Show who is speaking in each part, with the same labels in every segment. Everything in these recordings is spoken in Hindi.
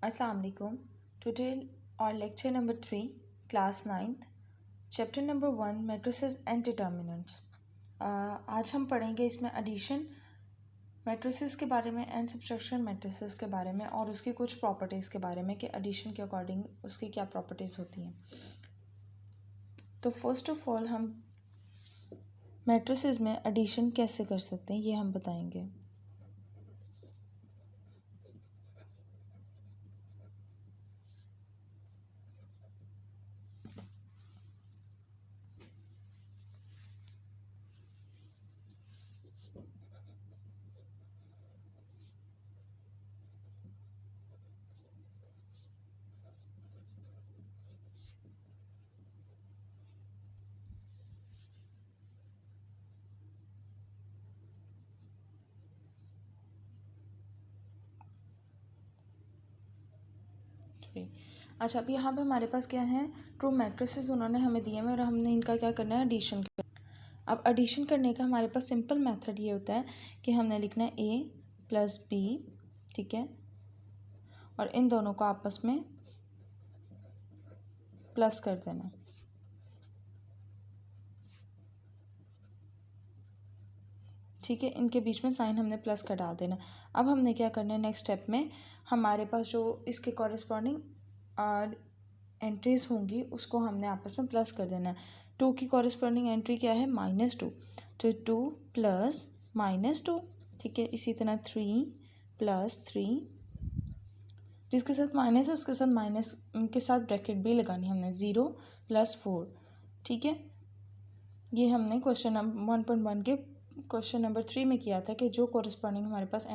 Speaker 1: अस्सलाम वालेकुम। टुडे और lecture number 3 class 9th chapter number 1 matrices and determinants. आज हम पढ़ेंगे इसमें एडिशन मैट्रिसेस के बारे में एंड सब्ट्रैक्शन मैट्रिसेस के बारे में और उसकी कुछ प्रॉपर्टीज़ के बारे में कि एडिशन के अकॉर्डिंग उसकी क्या प्रॉपर्टीज़ होती हैं। तो फर्स्ट ऑफ ऑल हम मैट्रिसेस में एडिशन कैसे कर सकते हैं ये हम बताएंगे। अच्छा, अब यहाँ पे हमारे पास क्या है, ट्रू मैट्रिसेस उन्होंने हमें दिए हैं और हमने इनका क्या करना है, एडिशन करना। अब एडिशन करने का हमारे पास सिंपल मेथड ये होता है कि हमने लिखना है a प्लस बी, ठीक है, और इन दोनों को आपस में प्लस कर देना। ठीक है, इनके बीच में साइन हमने प्लस का डाल देना। अब हमने क्या करना है, नेक्स्ट स्टेप में हमारे पास जो इसके कॉरेस्पॉन्डिंग एंट्रीज होंगी उसको हमने आपस में प्लस कर देना है। 2 की कॉरेस्पॉन्डिंग एंट्री क्या है, -2, तो 2 प्लस -2, ठीक है। इसी तरह 3 प्लस 3, जिसके साथ माइनस है उसके साथ माइनस के साथ ब्रैकेट भी लगानी हमने, 0 प्लस 4, ठीक है। ये हमने क्वेश्चन नंबर 1.1 के क्वेश्चन नंबर 3 में किया था कि जो कॉरेस्पॉन्डिंग हमारे पास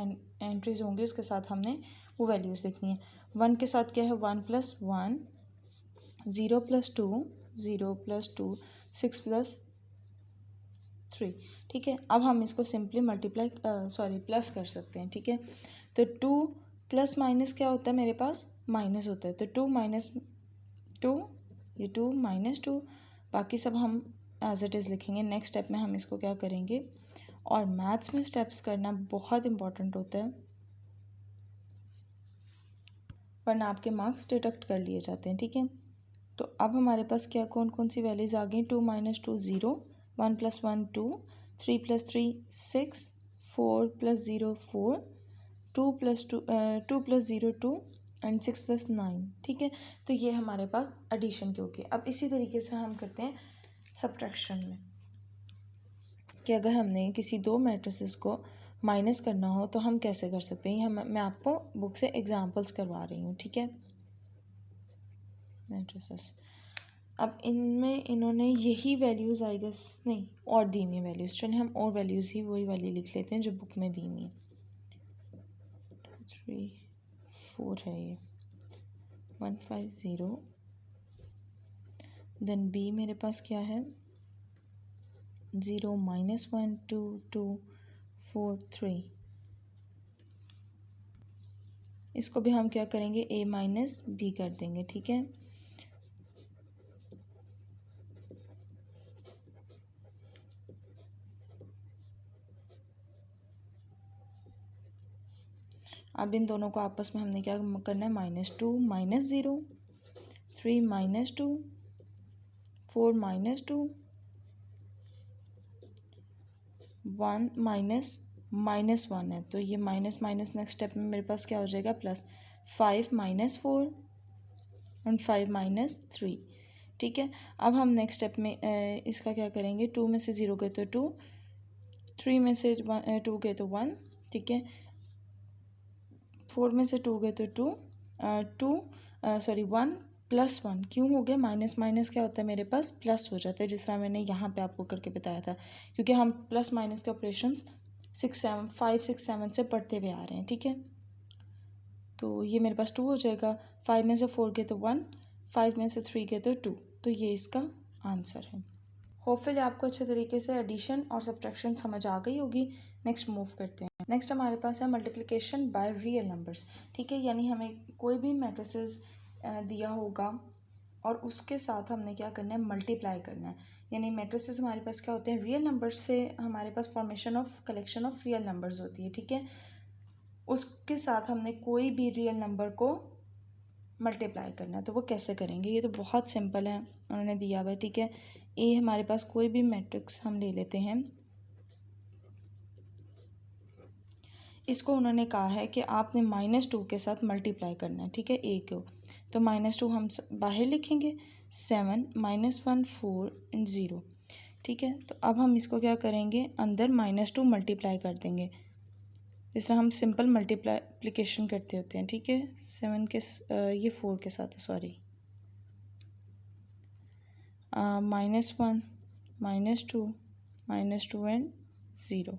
Speaker 1: एंट्रीज होंगी उसके साथ हमने वो वैल्यूज़ लिखनी है। 1 के साथ क्या है, 1 प्लस 1, 0 प्लस 2, 0 प्लस 2, 6 प्लस 3, ठीक है। अब हम इसको सिंपली प्लस कर सकते हैं, ठीक है। तो 2 प्लस माइनस क्या होता है, मेरे पास माइनस होता है, तो 2 माइनस 2, ये 2 माइनस 2, बाकी सब हम एज इट इज़ लिखेंगे। नेक्स्ट स्टेप में हम इसको क्या करेंगे, और मैथ्स में स्टेप्स करना बहुत इम्पॉर्टेंट होता है वरना आपके मार्क्स डिडक्ट कर लिए जाते हैं, ठीक है। तो अब हमारे पास क्या कौन कौन सी वैल्यूज़ आ गई, 2 minus 2 0, 1 plus 1 2, 3 plus 3 6, 4 plus 0 4, 2 plus 0 2 and 6 plus 9, ठीक है। तो ये हमारे पास एडिशन के हो गए। अब इसी तरीके से हम करते हैं सब्ट्रैक्शन में कि अगर हमने किसी दो मैट्रिसेस को माइनस करना हो तो हम कैसे कर सकते हैं। मैं आपको बुक से एग्जांपल्स करवा रही हूँ, ठीक है। मैट्रिसेस, अब इनमें इन्होंने यही वैल्यूज़ आई गेस नहीं और दी हुई वैल्यूज़, चलिए हम और वैल्यूज़ ही वही वैल्यू लिख लेते हैं जो बुक में दी हुई है। 3 4 है ये, 150, देन बी मेरे पास क्या है, 0 -1 2 2 4 3। इसको भी हम क्या करेंगे, a माइनस बी कर देंगे, ठीक है। अब इन दोनों को आपस में हमने क्या करना है, -2 -0, 3 -2, 4 -2, 1 -1 है, तो ये माइनस माइनस नेक्स्ट स्टेप में मेरे पास क्या हो जाएगा, प्लस 5 -4 और 5 -3, ठीक है। अब हम नेक्स्ट स्टेप में इसका क्या करेंगे, 2 में से 0 गए तो 2, 3 में से 2 गए तो 1, ठीक है। 4 में से 2 गए तो 1 प्लस 1, क्यों हो गया, माइनस माइनस क्या होता है मेरे पास, प्लस हो जाता है, जिस तरह मैंने यहाँ पे आपको करके बताया था, क्योंकि हम प्लस माइनस के ऑपरेशंस 5 6 7 से पढ़ते हुए आ रहे हैं, ठीक है। तो ये मेरे पास 2 हो जाएगा, 5 में से 4 गए तो 1, 5 में से 3 गए तो 2, तो ये इसका आंसर है। होपफुली आपको अच्छे तरीके से एडिशन और सब्ट्रैक्शन समझ आ गई होगी। नेक्स्ट मूव करते हैं। नेक्स्ट हमारे पास है मल्टीप्लिकेशन बाय रियल नंबर्स, ठीक है। यानी हमें कोई भी मैट्रिसेस दिया होगा और उसके साथ हमने क्या करना है, मल्टीप्लाई करना है। यानी मैट्रिसेस हमारे पास क्या होते हैं, रियल नंबर्स से हमारे पास formation of collection of real numbers होती है, ठीक है। उसके साथ हमने कोई भी रियल नंबर को मल्टीप्लाई करना है। तो वो कैसे करेंगे, ये तो बहुत सिंपल है, उन्होंने दिया हुआ है, ठीक है। ए हमारे पास कोई भी मैट्रिक्स हम ले लेते हैं, इसको उन्होंने कहा है कि आपने -2 के साथ मल्टीप्लाई करना है, ठीक है, ए को। तो -2 हम बाहर लिखेंगे, 7 -1 4 एंड 0, ठीक है। तो अब हम इसको क्या करेंगे, अंदर -2 मल्टीप्लाई कर देंगे, इस तरह हम सिंपल मल्टीप्लिकेशन करते होते हैं, ठीक है। 7 के ये 4 के साथ, सॉरी, -1 -2 एंड 0,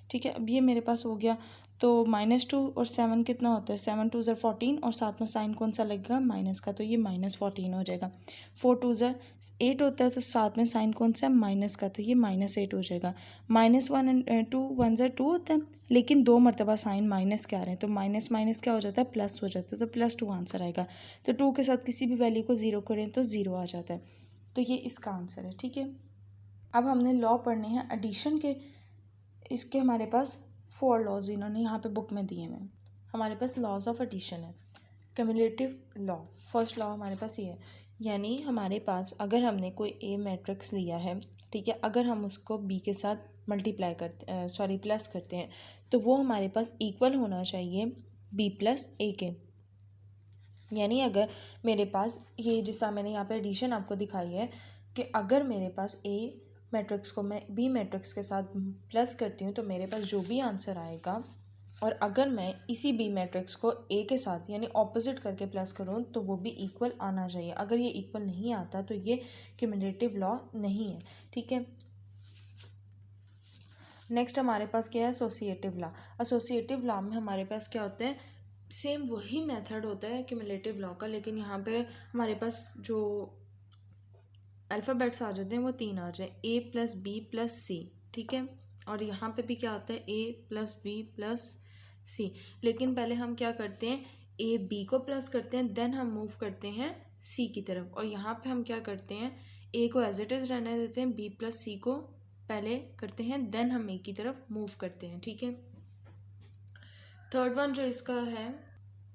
Speaker 1: ठीक है। अब ये मेरे पास हो गया। तो -2 और 7 कितना होता है, 7 2 ज़र 14 और साथ में साइन कौन सा लगेगा, माइनस का, तो ये -14 हो जाएगा। 4 2 ज़र 8 होता है, तो साथ में साइन कौन सा है, माइनस का, तो ये -8 हो जाएगा। -1 एंड 2 1 ज़र 2 होता है, लेकिन 2 मरतबा साइन माइनस के आ रहे हैं, तो माइनस माइनस क्या हो जाता है, प्लस हो जाता है, तो +2 आंसर आएगा। तो 2 के साथ किसी भी वैल्यू को 0 करें तो 0 आ जाता है, तो ये इसका आंसर है, ठीक है। अब हमने लॉ पढ़ने हैं एडिशन के। इसके हमारे पास 4 लॉज इन्होंने यहाँ पे बुक में दिए हैं। हमारे पास लॉज ऑफ एडिशन है, क्यूमुलेटिव लॉ। फर्स्ट लॉ हमारे पास ये है, यानी हमारे पास अगर हमने कोई ए मैट्रिक्स लिया है, ठीक है, अगर हम उसको बी के साथ मल्टीप्लाई करते प्लस करते हैं, तो वो हमारे पास इक्वल होना चाहिए बी प्लस ए के। यानी अगर मेरे पास ये, जिस तरह मैंने यहाँ पे एडिशन आपको दिखाई है, कि अगर मेरे पास ए मैट्रिक्स को मैं बी मैट्रिक्स के साथ प्लस करती हूँ, तो मेरे पास जो भी आंसर आएगा, और अगर मैं इसी बी मैट्रिक्स को ए के साथ यानी ऑपोजिट करके प्लस करूँ, तो वो भी इक्वल आना चाहिए। अगर ये इक्वल नहीं आता तो ये क्यूमुलेटिव लॉ नहीं है, ठीक है। नेक्स्ट हमारे पास क्या है, एसोसिएटिव लॉ। एसोसिएटिव लॉ में हमारे पास क्या होता है, सेम वही मेथड होता है क्यूमुलेटिव लॉ का, लेकिन यहाँ पे हमारे पास जो अल्फ़ाबेट्स आ जाते हैं वो 3 आ जाए, ए प्लस बी प्लस सी, ठीक है। और यहाँ पे भी क्या होता है, ए प्लस बी प्लस सी, लेकिन पहले हम क्या करते हैं, ए बी को प्लस करते हैं, देन हम मूव करते हैं सी की तरफ। और यहाँ पे हम क्या करते हैं, ए को एज इट इज़ रहने देते हैं, बी प्लस सी को पहले करते हैं, देन हम ए की तरफ मूव करते हैं, ठीक है। थर्ड वन जो इसका है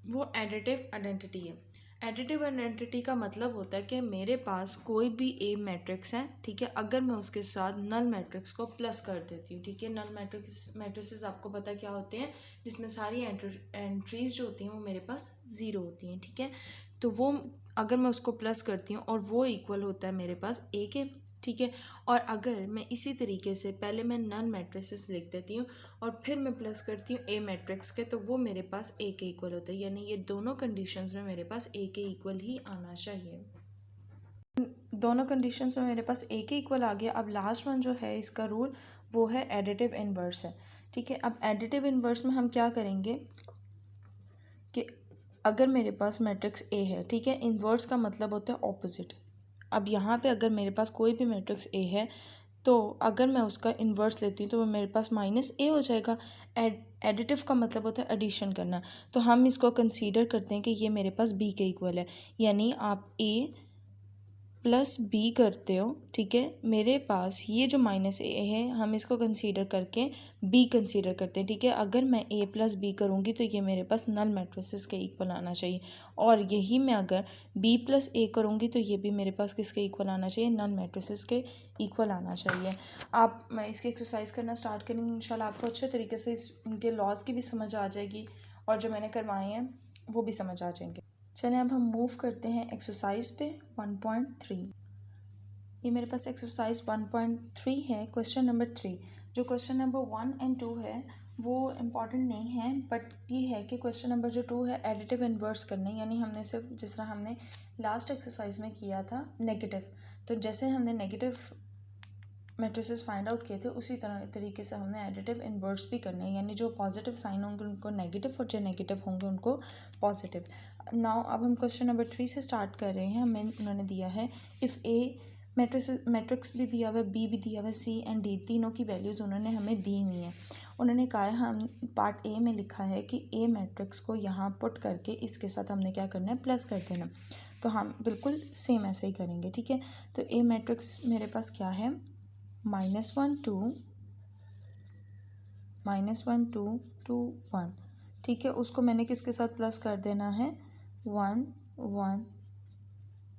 Speaker 1: वो एडिटिव आइडेंटिटी है। एडिटिव आइडेंटिटी का मतलब होता है कि मेरे पास कोई भी ए मैट्रिक्स है, ठीक है, अगर मैं उसके साथ नल मैट्रिक्स को प्लस कर देती हूँ, ठीक है। नल मैट्रिसेस आपको पता है क्या होते हैं, जिसमें सारी एंट्रीज जो होती हैं वो मेरे पास 0 होती हैं, ठीक है। तो वो अगर मैं उसको प्लस करती हूँ और वो इक्वल होता है मेरे पास ए के, ठीक है। और अगर मैं इसी तरीके से पहले मैं नल मैट्रिसेस लिख देती हूँ और फिर मैं प्लस करती हूँ ए मैट्रिक्स के, तो वो मेरे पास ए के इक्वल होता है। यानी ये दोनों कंडीशंस में मेरे पास ए के इक्वल ही आना चाहिए। दोनों कंडीशंस में मेरे पास ए के इक्वल आ गया। अब लास्ट वन जो है इसका रूल, वो है एडिटिव इन्वर्स है, ठीक है। अब एडिटिव इन्वर्स में हम क्या करेंगे कि अगर मेरे पास मैट्रिक्स ए है, ठीक है, इन्वर्स का मतलब होता है ऑपोजिट। अब यहाँ पे अगर मेरे पास कोई भी मैट्रिक्स ए है, तो अगर मैं उसका इन्वर्स लेती हूँ तो वो मेरे पास -a हो जाएगा। एडिटिव का मतलब होता है एडिशन करना, तो हम इसको कंसीडर करते हैं कि ये मेरे पास b के इक्वल है। यानी आप a प्लस बी करते हो, ठीक है, मेरे पास ये जो -a है हम इसको कंसीडर करके b कंसीडर करते हैं, ठीक है। अगर मैं a प्लस बी करूँगी तो ये मेरे पास नल मैट्रिसेस के इक्वल आना चाहिए, और यही मैं अगर b प्लस a करूँगी तो ये भी मेरे पास किसके इक्वल आना चाहिए, नल मैट्रिसेस के इक्वल आना चाहिए। आप मैं इसकी एक्सरसाइज करना स्टार्ट करेंगे, इंशाल्लाह आपको अच्छे तरीके से इनके लॉज की भी समझ आ जाएगी, और जो मैंने करवाए हैं वो भी समझ आ जाएंगे। चलें अब हम मूव करते हैं एक्सरसाइज पे 1.3। ये मेरे पास एक्सरसाइज 1.3 है, क्वेश्चन नंबर 3। जो क्वेश्चन नंबर 1 एंड 2 है वो इम्पॉर्टेंट नहीं है, बट ये है कि क्वेश्चन नंबर जो 2 है एडिटिव इन्वर्स करने, यानी हमने सिर्फ जिस तरह हमने लास्ट एक्सरसाइज में किया था नेगेटिव, तो जैसे हमने नेगेटिव मैट्रिसेस फाइंड आउट किए थे उसी तरीके से हमने एडिटिव इन्वर्स भी करना है, यानी जो पॉजिटिव साइन होंगे उनको नेगेटिव और जो नेगेटिव होंगे उनको पॉजिटिव। नाउ अब हम क्वेश्चन नंबर 3 से स्टार्ट कर रहे हैं। हमें उन्होंने दिया है इफ़ ए मैट्रिक्स भी दिया हुआ है, बी भी दिया हुआ है, सी एंड डी तीनों की वैल्यूज़ उन्होंने हमें दी हुई हैं। उन्होंने कहा है, हम पार्ट ए में लिखा है कि ए मैट्रिक्स को यहाँ पुट करके इसके साथ हमने क्या करना है, प्लस कर देना। तो हम बिल्कुल सेम ऐसे ही करेंगे, ठीक है। तो ए मैट्रिक्स मेरे पास क्या है, -1 2 -1 2 2 1, ठीक है। उसको मैंने किसके साथ प्लस कर देना है, 1 1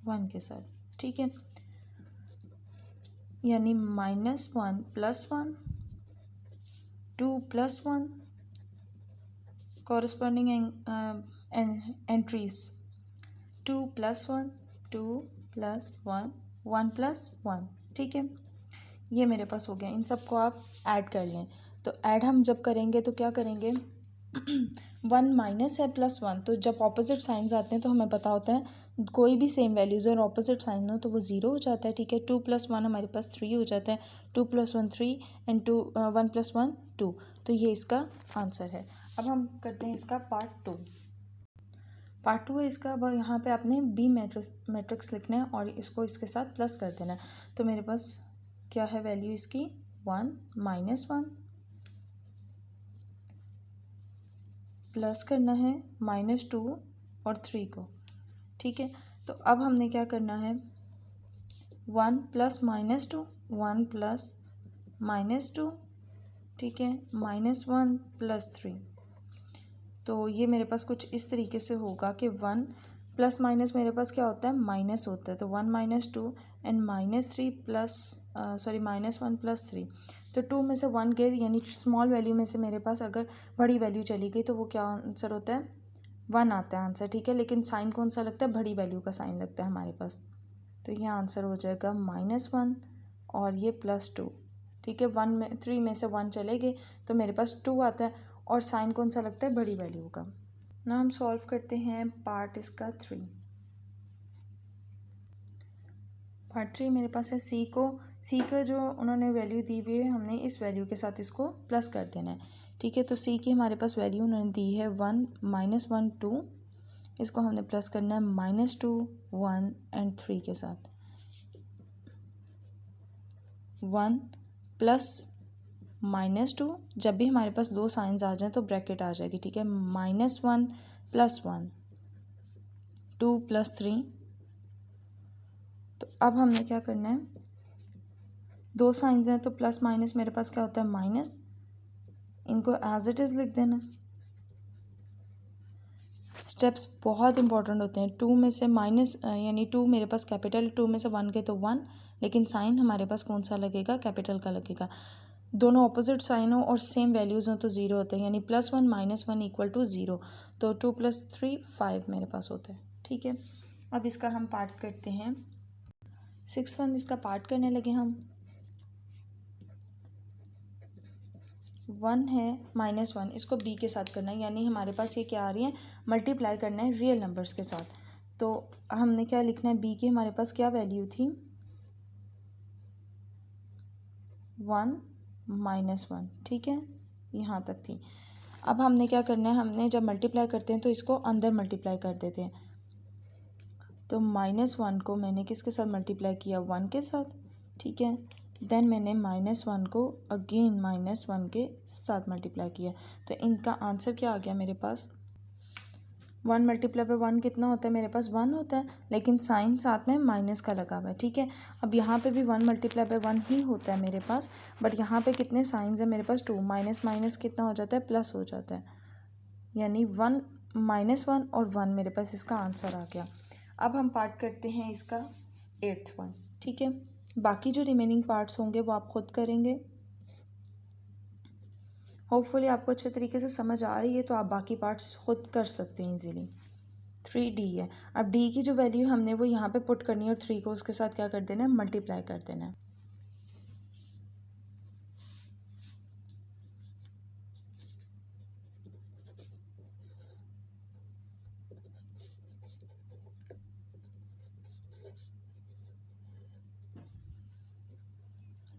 Speaker 1: 1 के साथ, ठीक है। यानी -1 + 1 2 + 1 कॉरस्पॉन्डिंग एंट्रीज 2 + 1 2 + 1 1 + 1, ठीक है। ये मेरे पास हो गया। इन सबको आप ऐड कर लें। तो ऐड हम जब करेंगे तो क्या करेंगे 1 माइनस है +1, तो जब ऑपोजिट साइंस आते हैं तो हमें पता होता है कोई भी सेम वैल्यूज़ और ऑपोजिट साइन हो तो वो 0 हो जाता है, ठीक है। 2 + 1 हमारे पास 3 हो जाता है, 2 + 1 3 एंड 1 + 1 2। तो ये इसका आंसर है। अब हम करते हैं इसका पार्ट 2। पार्ट 2 है इसका। अब यहाँ पे आपने बी मैट्रिक्स लिखना है और इसको इसके साथ प्लस कर देना है। तो मेरे पास क्या है वैल्यू इसकी 1 -1 प्लस करना है -2 और 3 को, ठीक है। तो अब हमने क्या करना है 1 + -2 1 + -2, ठीक है, -1 + 3। तो ये मेरे पास कुछ इस तरीके से होगा कि 1 प्लस माइनस मेरे पास क्या होता है माइनस होता है। तो 1 - 2 एंड -3 प्लस -1 + 3। तो 2 में से 1 गए यानी स्मॉल वैल्यू में से मेरे पास अगर बड़ी वैल्यू चली गई तो वो क्या आंसर होता है 1 आता है आंसर, ठीक है। लेकिन साइन कौन सा लगता है बड़ी वैल्यू का साइन लगता है हमारे पास। तो ये आंसर हो जाएगा -1 और ये +2, ठीक है। 3 में से 1 चले गए तो मेरे पास 2 आता है और साइन कौन सा लगता है बड़ी वैल्यू का। ना हम सॉल्व करते हैं पार्ट इसका 3। पार्ट 3 मेरे पास है सी का जो उन्होंने वैल्यू दी हुई है हमने इस वैल्यू के साथ इसको प्लस कर देना है, ठीक है। तो सी की हमारे पास वैल्यू उन्होंने दी है 1 -1 2, इसको हमने प्लस करना है -2 1 एंड 3 के साथ। 1 + -2, जब भी हमारे पास दो साइंस आ जाएं तो ब्रैकेट आ जाएगी, ठीक है। -1 + 1 2 + 3। तो अब हमने क्या करना है दो साइंस हैं तो प्लस माइनस मेरे पास क्या होता है माइनस, इनको एज इट इज़ लिख देना। स्टेप्स बहुत इंपॉर्टेंट होते हैं। 2 में से माइनस यानी 2 मेरे पास कैपिटल, 2 में से 1 गए तो 1, लेकिन साइन हमारे पास कौन सा लगेगा कैपिटल का लगेगा। दोनों ऑपोजिट साइन हो और सेम वैल्यूज़ हो तो 0 होते हैं, यानी +1 -1 = 0। तो 2 + 3 5 मेरे पास होता है, ठीक है। अब इसका हम पार्ट करते हैं 6 इसका पार्ट करने लगे हम। 1 है -1, इसको बी के साथ करना है, यानी हमारे पास ये क्या आ रही है मल्टीप्लाई करना है रियल नंबर्स के साथ। तो हमने क्या लिखना है बी की हमारे पास क्या वैल्यू थी 1 -1, ठीक है, यहाँ तक थी। अब हमने क्या करना है हमने जब मल्टीप्लाई करते हैं तो इसको अंदर मल्टीप्लाई कर देते हैं। तो -1 को मैंने किसके साथ मल्टीप्लाई किया 1 के साथ, ठीक है। देन मैंने -1 को अगेन -1 के साथ मल्टीप्लाई किया। तो इनका आंसर क्या आ गया मेरे पास 1 × 1 कितना होता है मेरे पास 1 होता है, लेकिन साइन साथ में माइनस का लगा हुआ है, ठीक है। अब यहाँ पे भी 1 × 1 ही होता है मेरे पास, बट यहाँ पे कितने साइंस हैं मेरे पास 2, माइनस माइनस कितना हो जाता है प्लस हो जाता है, यानी 1 -1 और 1 मेरे पास इसका आंसर आ गया। अब हम पार्ट करते हैं इसका 8th वन, ठीक है। बाकी जो रिमेनिंग पार्ट्स होंगे वो आप खुद करेंगे। होपफुली आपको अच्छे तरीके से समझ आ रही है तो आप बाकी पार्ट्स खुद कर सकते हैं इजीली। 3D है। अब D की जो वैल्यू हमने वो यहाँ पे पुट करनी है और 3 को उसके साथ क्या कर देना है मल्टीप्लाई कर देना है।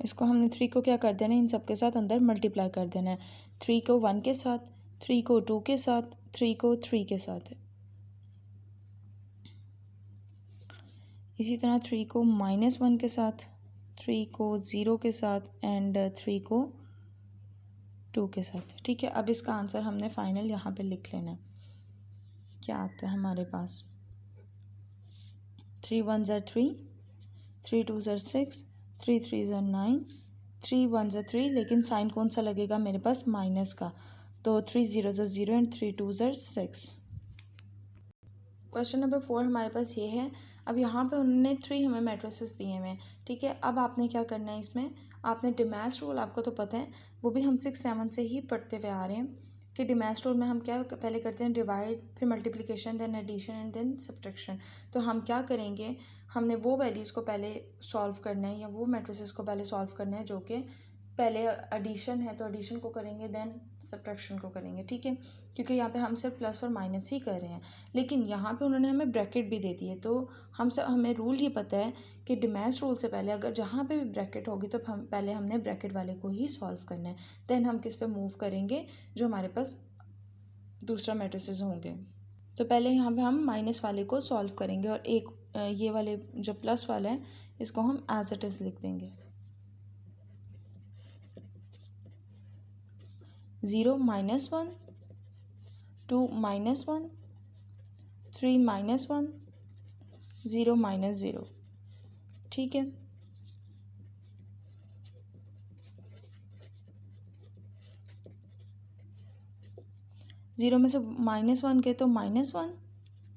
Speaker 1: इसको हमने 3 को क्या कर देना है इन सब के साथ अंदर मल्टीप्लाई कर देना है। 3 को 1 के साथ, 3 को 2 के साथ, 3 को 3 के साथ, इसी तरह 3 को -1 के साथ, 3 को 0 के साथ एंड 3 को 2 के साथ, ठीक है। अब इसका आंसर हमने फाइनल यहाँ पे लिख लेना है। क्या आता है हमारे पास 3 1s are 3, 3 2s are 6, 3 3s are 9, 3 1s are 3, लेकिन साइन कौन सा लगेगा मेरे पास माइनस का। तो 3 0s are 0 and 3 2s are 6। Question number 4 हमारे पास ये है। अब यहाँ पे उन्होंने 3 हमें मैट्रिसेस दिए हुए हैं, ठीक है। अब आपने क्या करना है, इसमें आपने डिमैश रूल आपको तो पता है, वो भी हम 6-7 से ही पढ़ते हुए आ रहे हैं कि डिमैश रूल में हम क्या पहले करते हैं, डिवाइड, फिर multiplication, then addition and then subtraction. तो हम क्या करेंगे, हमने वो वैल्यूज़ को पहले सॉल्व करना है या वो मैट्रिसेस को पहले सॉल्व करना है जो कि पहले एडिशन है तो एडिशन को करेंगे, देन सब्ट्रैक्शन को करेंगे, ठीक है। क्योंकि यहाँ पे हम सिर्फ प्लस और माइनस ही कर रहे हैं, लेकिन यहाँ पे उन्होंने हमें ब्रैकेट भी दे दी है। तो हमें रूल ये पता है कि डिमैश रूल से पहले अगर जहाँ पे भी ब्रैकेट होगी तो पहले हमने ब्रैकेट वाले को ही सॉल्व करना है, देन हम किस पे मूव करेंगे, जो हमारे पास दूसरा मैट्रिसेस होंगे। तो पहले यहाँ पे हम माइनस वाले को सॉल्व करेंगे और एक ये वाले जो प्लस वाला है इसको हम एज इट इज़ लिख देंगे। 0 -1, 2 -1, 3 -1, 0 -0, ठीक है। ज़ीरो में से -1 के तो -1,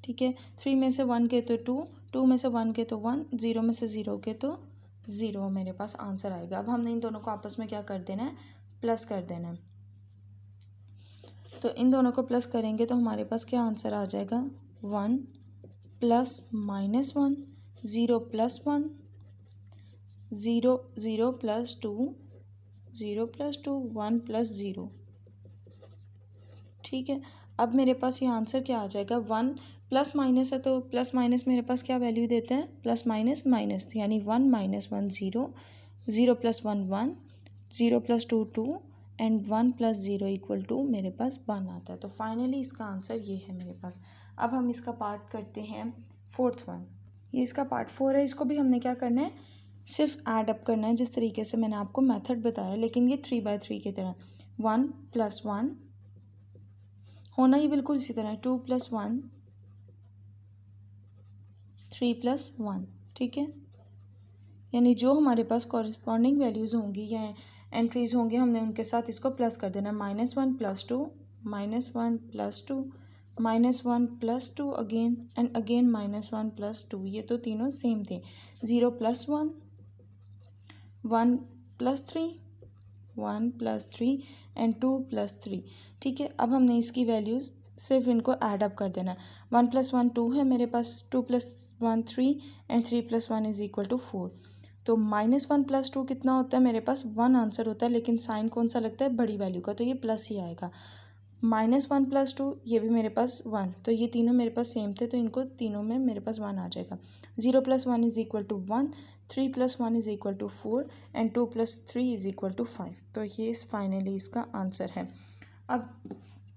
Speaker 1: ठीक है। 3 में से 1 के तो 2, 2 में से 1 के तो 1, 0 में से 0 के तो 0 मेरे पास आंसर आएगा। अब हमने इन दोनों को आपस में क्या कर देना है, प्लस कर देना है। तो इन दोनों को प्लस करेंगे तो हमारे पास क्या आंसर आ जाएगा, 1 + -1, 0 + 1, 0 0 + 2, 0 + 2, 1 + 0, ठीक है। अब मेरे पास ये आंसर क्या आ जाएगा, 1 प्लस माइनस है तो प्लस माइनस मेरे पास क्या वैल्यू देते हैं, प्लस माइनस माइनस, यानी 1 - 1 0, 0 + 1 1, 0 + 2 2 एंड 1 + 0 = मेरे पास 1 आता है। तो फाइनली इसका आंसर ये है मेरे पास। अब हम इसका पार्ट करते हैं 4th वन। ये इसका पार्ट 4 है, इसको भी हमने क्या करना है, सिर्फ ऐड अप करना है जिस तरीके से मैंने आपको मेथड बताया, लेकिन ये 3/3 की तरह। 1 + 1 होना ही बिल्कुल इसी तरह, 2 + 1, 3 + 1, ठीक है। यानी जो हमारे पास कॉरस्पॉन्डिंग वैल्यूज़ होंगी या एंट्रीज़ होंगी, हमने उनके साथ इसको प्लस कर देना। -1 + 2, -1 + 2, -1 + 2 अगेन एंड अगेन -1 + 2, ये तो तीनों सेम थे। 0 + 1, 1 + 3, 1 + 3 एंड 2 + 3, ठीक है। अब हमने इसकी वैल्यूज़ सिर्फ इनको ऐड अप कर देना। 1 + 1 2 है मेरे पास, 2 + 1 3 एंड 3 + 1 = 4। तो -1 + 2 कितना होता है, मेरे पास 1 आंसर होता है, लेकिन साइन कौन सा लगता है, बड़ी वैल्यू का, तो ये प्लस ही आएगा। -1 + 2 ये भी मेरे पास 1, तो ये तीनों मेरे पास सेम थे, तो इनको तीनों में मेरे पास 1 आ जाएगा। 0 + 1 = 1, 3 + 1 = 4 एंड 2 + 3 = 5। तो ये फाइनली इसका आंसर है। अब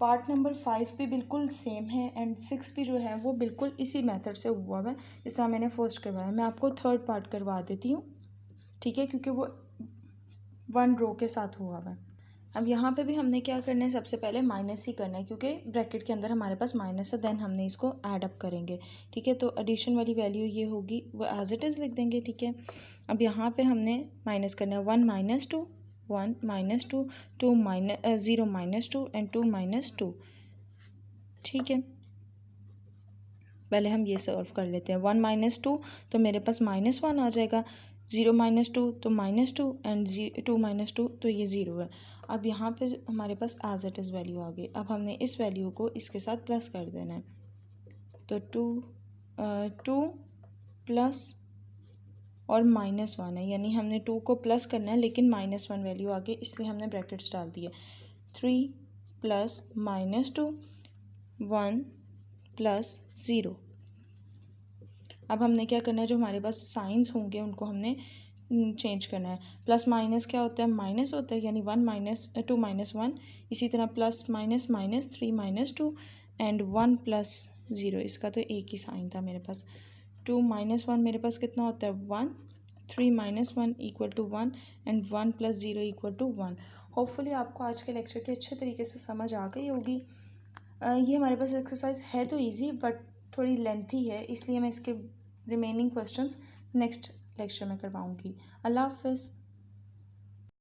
Speaker 1: पार्ट नंबर 5 भी बिल्कुल सेम है एंड 6 भी जो है वो बिल्कुल इसी मेथड से हुआ है, इस तरह मैंने फर्स्ट करवाया। मैं आपको थर्ड पार्ट करवा देती हूँ, ठीक है, क्योंकि वो 1 रो के साथ हुआ है। अब यहाँ पे भी हमने क्या करना है, सबसे पहले माइनस ही करना है, क्योंकि ब्रैकेट के अंदर हमारे पास माइनस है, देन हमने इसको ऐड अप करेंगे, ठीक है। तो एडिशन वाली वैल्यू ये होगी, वो एज इट इज़ लिख देंगे, ठीक है। अब यहाँ पे हमने माइनस करना है, 1 - 2, 1 - 2, 0 - 2 एंड 2 - 2, ठीक है। पहले हम ये सॉल्व कर लेते हैं। 1 - 2 तो मेरे पास -1 आ जाएगा, 0 - 2 तो -2 एंड 2 - 2 तो ये 0 है। अब यहाँ पे हमारे पास एज इट इज़ वैल्यू आ गई। अब हमने इस वैल्यू को इसके साथ प्लस कर देना है, तो 2 प्लस और -1 है, यानी हमने 2 को प्लस करना है, लेकिन -1 वैल्यू आ गई, इसलिए हमने ब्रैकेट्स डाल दिए। 3 + -2, 1 + 0। अब हमने क्या करना है, जो हमारे पास साइंस होंगे उनको हमने चेंज करना है। प्लस माइनस क्या होता है, माइनस होता है, यानी 2 - 1, इसी तरह प्लस माइनस माइनस, 3 - 2 एंड 1 + 0, इसका तो एक ही साइन था मेरे पास। 2 - 1 मेरे पास कितना होता है, 1, 3 - 1 = 1 एंड 1 + 0 = 1। होपफुली आपको आज के लेक्चर की अच्छे तरीके से समझ आ गई होगी। ये हमारे पास एक्सरसाइज है तो इजी, बट थोड़ी लेंथी है, इसलिए मैं इसके रिमेनिंग क्वेश्चंस नेक्स्ट लेक्चर में करवाऊँगी। अल्लाह हाफ़िज़।